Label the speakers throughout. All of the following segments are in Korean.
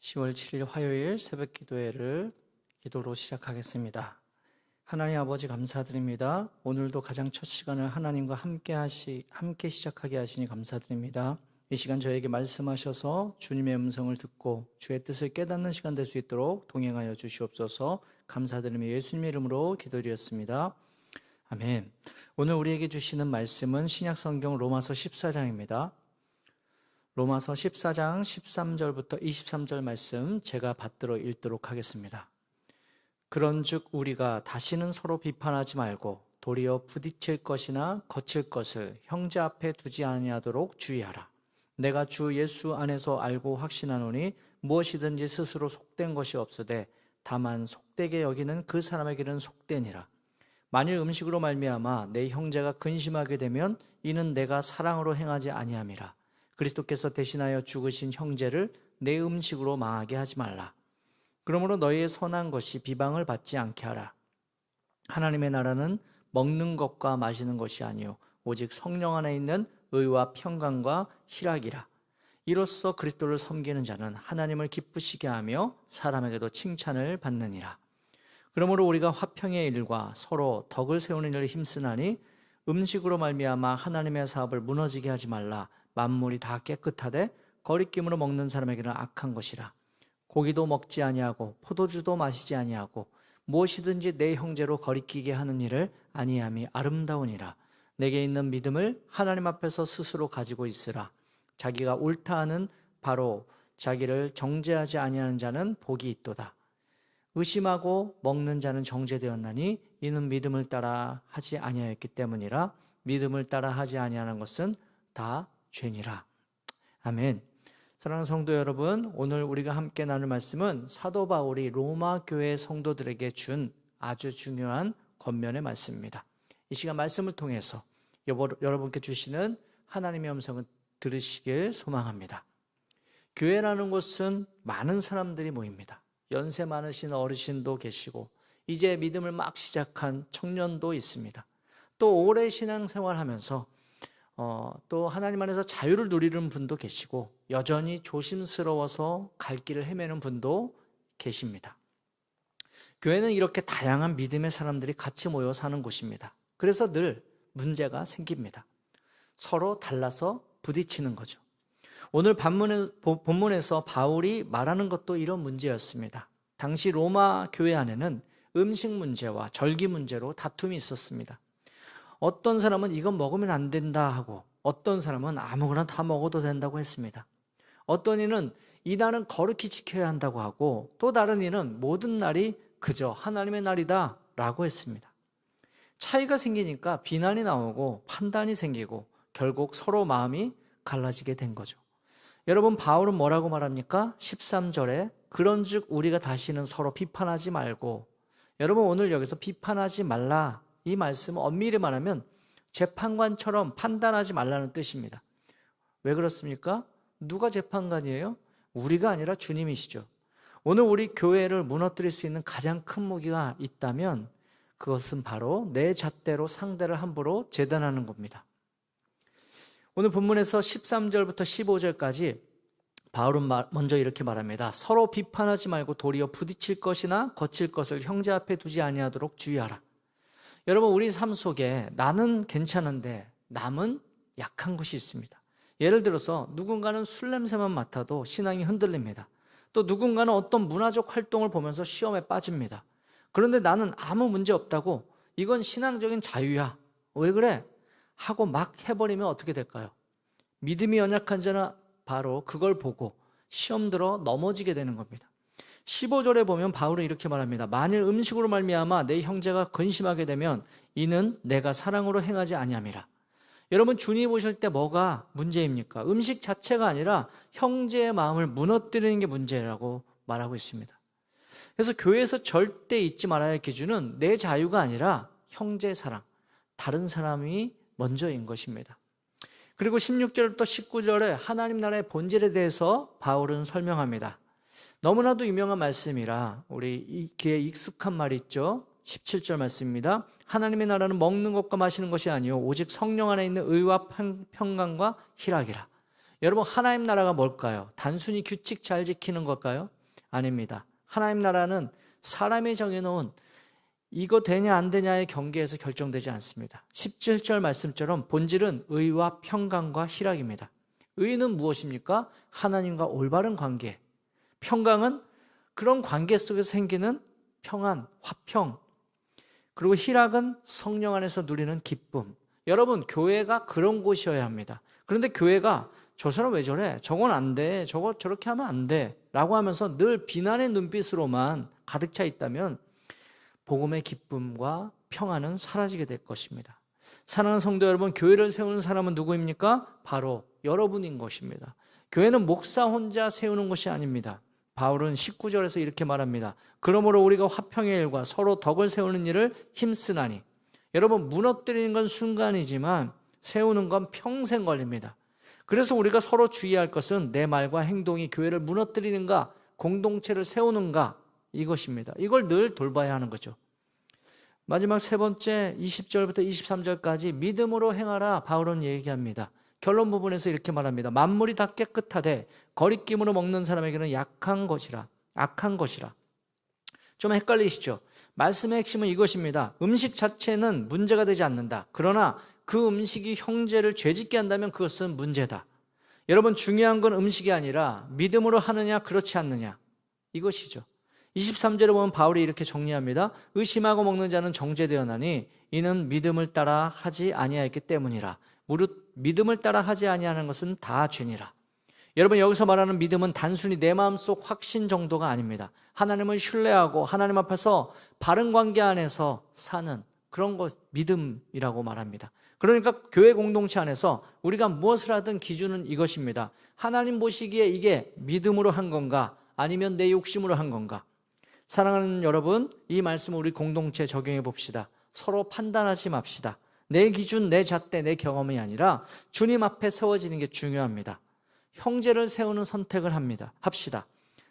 Speaker 1: 10월 7일 화요일 새벽 기도로 시작하겠습니다. 하나님 아버지 감사드립니다. 오늘도 가장 첫 시간을 하나님과 함께 시작하게 하시니 감사드립니다. 이 시간 저에게 말씀하셔서 주님의 음성을 듣고 주의 뜻을 깨닫는 시간 될 수 있도록 동행하여 주시옵소서. 감사드리며 예수님의 이름으로 기도드렸습니다. 아멘. 오늘 우리에게 주시는 말씀은 신약성경 로마서 14장입니다. 로마서 14장 13절부터 23절 말씀 제가 받들어 읽도록 하겠습니다. 그런즉 우리가 다시는 서로 비판하지 말고 도리어 부딪힐 것이나 거칠 것을 형제 앞에 두지 아니하도록 주의하라. 내가 주 예수 안에서 알고 확신하노니 무엇이든지 스스로 속된 것이 없으되 다만 속되게 여기는 그 사람에게는 속되니라. 만일 음식으로 말미암아 내 형제가 근심하게 되면 이는 내가 사랑으로 행하지 아니함이라. 그리스도께서 대신하여 죽으신 형제를 내 음식으로 망하게 하지 말라. 그러므로 너희의 선한 것이 비방을 받지 않게 하라. 하나님의 나라는 먹는 것과 마시는 것이 아니요 오직 성령 안에 있는 의와 평강과 희락이라. 이로써 그리스도를 섬기는 자는 하나님을 기쁘시게 하며 사람에게도 칭찬을 받느니라. 그러므로 우리가 화평의 일과 서로 덕을 세우는 일을 힘쓰나니 음식으로 말미암아 하나님의 사업을 무너지게 하지 말라. 만물이 다 깨끗하되 거리낌으로 먹는 사람에게는 악한 것이라. 고기도 먹지 아니하고 포도주도 마시지 아니하고 무엇이든지 내 형제로 거리끼게 하는 일을 아니함이 아름다우니라. 내게 있는 믿음을 하나님 앞에서 스스로 가지고 있으라. 자기가 옳다 하는 바로 자기를 정죄하지 아니하는 자는 복이 있도다. 의심하고 먹는 자는 정죄되었나니 이는 믿음을 따라 하지 아니하였기 때문이라. 믿음을 따라 하지 아니하는 것은 다 죄니라. 아멘. 사랑하는 성도 여러분, 오늘 우리가 함께 나눌 말씀은 사도 바울이 로마 교회 성도들에게 준 아주 중요한 권면의 말씀입니다. 이 시간 말씀을 통해서 여러분께 주시는 하나님의 음성을 들으시길 소망합니다. 교회라는 곳은 많은 사람들이 모입니다. 연세 많으신 어르신도 계시고 이제 믿음을 막 시작한 청년도 있습니다. 또 오래 신앙생활하면서 또 하나님 안에서 자유를 누리는 분도 계시고 여전히 조심스러워서 갈 길을 헤매는 분도 계십니다. 교회는 이렇게 다양한 믿음의 사람들이 같이 모여 사는 곳입니다. 그래서 늘 문제가 생깁니다. 서로 달라서 부딪히는 거죠. 오늘 본문에서 바울이 말하는 것도 이런 문제였습니다. 당시 로마 교회 안에는 음식 문제와 절기 문제로 다툼이 있었습니다. 어떤 사람은 이건 먹으면 안 된다 하고 어떤 사람은 아무거나 다 먹어도 된다고 했습니다. 어떤 이는 이 날은 거룩히 지켜야 한다고 하고 또 다른 이는 모든 날이 그저 하나님의 날이다 라고 했습니다. 차이가 생기니까 비난이 나오고 판단이 생기고 결국 서로 마음이 갈라지게 된 거죠. 여러분, 바울은 뭐라고 말합니까? 13절에 그런즉 우리가 다시는 서로 비판하지 말고, 여러분 오늘 여기서 비판하지 말라 이 말씀은 엄밀히 말하면 재판관처럼 판단하지 말라는 뜻입니다. 왜 그렇습니까? 누가 재판관이에요? 우리가 아니라 주님이시죠. 오늘 우리 교회를 무너뜨릴 수 있는 가장 큰 무기가 있다면 그것은 바로 내 잣대로 상대를 함부로 재단하는 겁니다. 오늘 본문에서 13절부터 15절까지 바울은 먼저 이렇게 말합니다. 서로 비판하지 말고 도리어 부딪힐 것이나 거칠 것을 형제 앞에 두지 아니하도록 주의하라. 여러분, 우리 삶 속에 나는 괜찮은데 남은 약한 것이 있습니다. 예를 들어서 누군가는 술 냄새만 맡아도 신앙이 흔들립니다. 또 누군가는 어떤 문화적 활동을 보면서 시험에 빠집니다. 그런데 나는 아무 문제 없다고 이건 신앙적인 자유야. 왜 그래? 하고 막 해버리면 어떻게 될까요? 믿음이 연약한 자는 바로 그걸 보고 시험 들어 넘어지게 되는 겁니다. 15절에 보면 바울은 이렇게 말합니다. 만일 음식으로 말미암아 내 형제가 근심하게 되면 이는 내가 사랑으로 행하지 아니함이라. 여러분, 주님 보실 때 뭐가 문제입니까? 음식 자체가 아니라 형제의 마음을 무너뜨리는 게 문제라고 말하고 있습니다. 그래서 교회에서 절대 잊지 말아야 할 기준은 내 자유가 아니라 형제 사랑, 다른 사람이 먼저인 것입니다. 그리고 16절부터 19절에 하나님 나라의 본질에 대해서 바울은 설명합니다. 너무나도 유명한 말씀이라 우리 귀에 익숙한 말이 있죠. 17절 말씀입니다. 하나님의 나라는 먹는 것과 마시는 것이 아니요 오직 성령 안에 있는 의와 평강과 희락이라. 여러분, 하나님 나라가 뭘까요? 단순히 규칙 잘 지키는 걸까요? 아닙니다. 하나님 나라는 사람이 정해놓은 이거 되냐 안 되냐의 경계에서 결정되지 않습니다. 17절 말씀처럼 본질은 의와 평강과 희락입니다. 의는 무엇입니까? 하나님과 올바른 관계. 평강은 그런 관계 속에서 생기는 평안, 화평. 그리고 희락은 성령 안에서 누리는 기쁨. 여러분, 교회가 그런 곳이어야 합니다. 그런데 교회가 저 사람 왜 저래? 저건 안 돼. 저렇게 하면 안 돼. 라고 하면서 늘 비난의 눈빛으로만 가득 차 있다면 복음의 기쁨과 평안은 사라지게 될 것입니다. 사랑하는 성도 여러분, 교회를 세우는 사람은 누구입니까? 바로 여러분인 것입니다. 교회는 목사 혼자 세우는 것이 아닙니다. 바울은 19절에서 이렇게 말합니다. 그러므로 우리가 화평의 일과 서로 덕을 세우는 일을 힘쓰나니. 여러분, 무너뜨리는 건 순간이지만 세우는 건 평생 걸립니다. 그래서 우리가 서로 주의할 것은 내 말과 행동이 교회를 무너뜨리는가, 공동체를 세우는가, 이것입니다. 이걸 늘 돌봐야 하는 거죠. 마지막 세 번째 20절부터 23절까지 믿음으로 행하라 바울은 얘기합니다. 결론 부분에서 이렇게 말합니다. 만물이 다 깨끗하되 거리낌으로 먹는 사람에게는 악한 것이라. 좀 헷갈리시죠? 말씀의 핵심은 이것입니다. 음식 자체는 문제가 되지 않는다. 그러나 그 음식이 형제를 죄짓게 한다면 그것은 문제다. 여러분, 중요한 건 음식이 아니라 믿음으로 하느냐 그렇지 않느냐, 이것이죠. 23절에 보면 바울이 이렇게 정리합니다. 의심하고 먹는 자는 정죄되었나니 이는 믿음을 따라 하지 아니하였기 때문이라. 무릇 믿음을 따라 하지 아니하는 것은 다 죄니라. 여러분, 여기서 말하는 믿음은 단순히 내 마음속 확신 정도가 아닙니다. 하나님을 신뢰하고 하나님 앞에서 바른 관계 안에서 사는 그런 것, 믿음이라고 말합니다. 그러니까 교회 공동체 안에서 우리가 무엇을 하든 기준은 이것입니다. 하나님 보시기에 이게 믿음으로 한 건가, 아니면 내 욕심으로 한 건가. 사랑하는 여러분, 이 말씀을 우리 공동체에 적용해 봅시다. 서로 판단하지 맙시다. 내 기준, 내 잣대, 내 경험이 아니라 주님 앞에 세워지는 게 중요합니다. 형제를 세우는 선택을 합시다.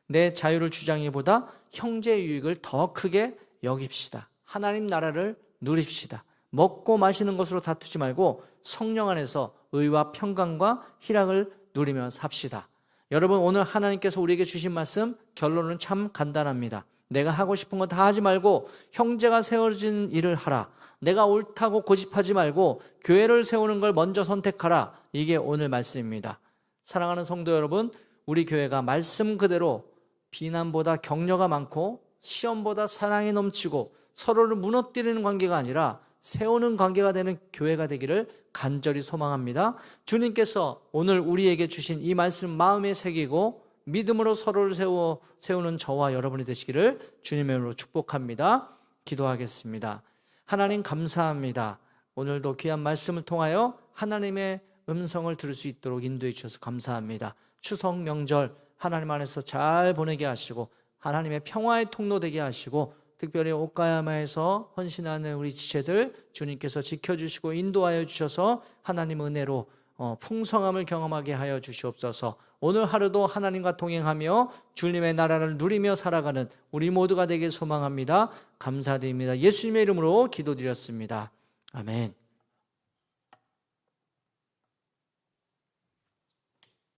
Speaker 1: 내 자유를 주장하기보다 형제의 유익을 더 크게 여깁시다. 하나님 나라를 누립시다. 먹고 마시는 것으로 다투지 말고 성령 안에서 의와 평강과 희락을 누리며 삽시다. 여러분, 오늘 하나님께서 우리에게 주신 말씀 결론은 참 간단합니다. 내가 하고 싶은 거 다 하지 말고 형제가 세워진 일을 하라. 내가 옳다고 고집하지 말고 교회를 세우는 걸 먼저 선택하라. 이게 오늘 말씀입니다. 사랑하는 성도 여러분, 우리 교회가 말씀 그대로 비난보다 격려가 많고 시험보다 사랑이 넘치고 서로를 무너뜨리는 관계가 아니라 세우는 관계가 되는 교회가 되기를 간절히 소망합니다. 주님께서 오늘 우리에게 주신 이 말씀 마음에 새기고 믿음으로 서로를 세우는 저와 여러분이 되시기를 주님의 이름으로 축복합니다. 기도하겠습니다. 하나님 감사합니다. 오늘도 귀한 말씀을 통하여 하나님의 음성을 들을 수 있도록 인도해 주셔서 감사합니다. 추석 명절 하나님 안에서 잘 보내게 하시고 하나님의 평화의 통로 되게 하시고 특별히 오카야마에서 헌신하는 우리 지체들 주님께서 지켜주시고 인도하여 주셔서 하나님 은혜로 풍성함을 경험하게 하여 주시옵소서. 오늘 하루도 하나님과 동행하며 주님의 나라를 누리며 살아가는 우리 모두가 되길 소망합니다. 감사드립니다. 예수님의 이름으로 기도드렸습니다. 아멘.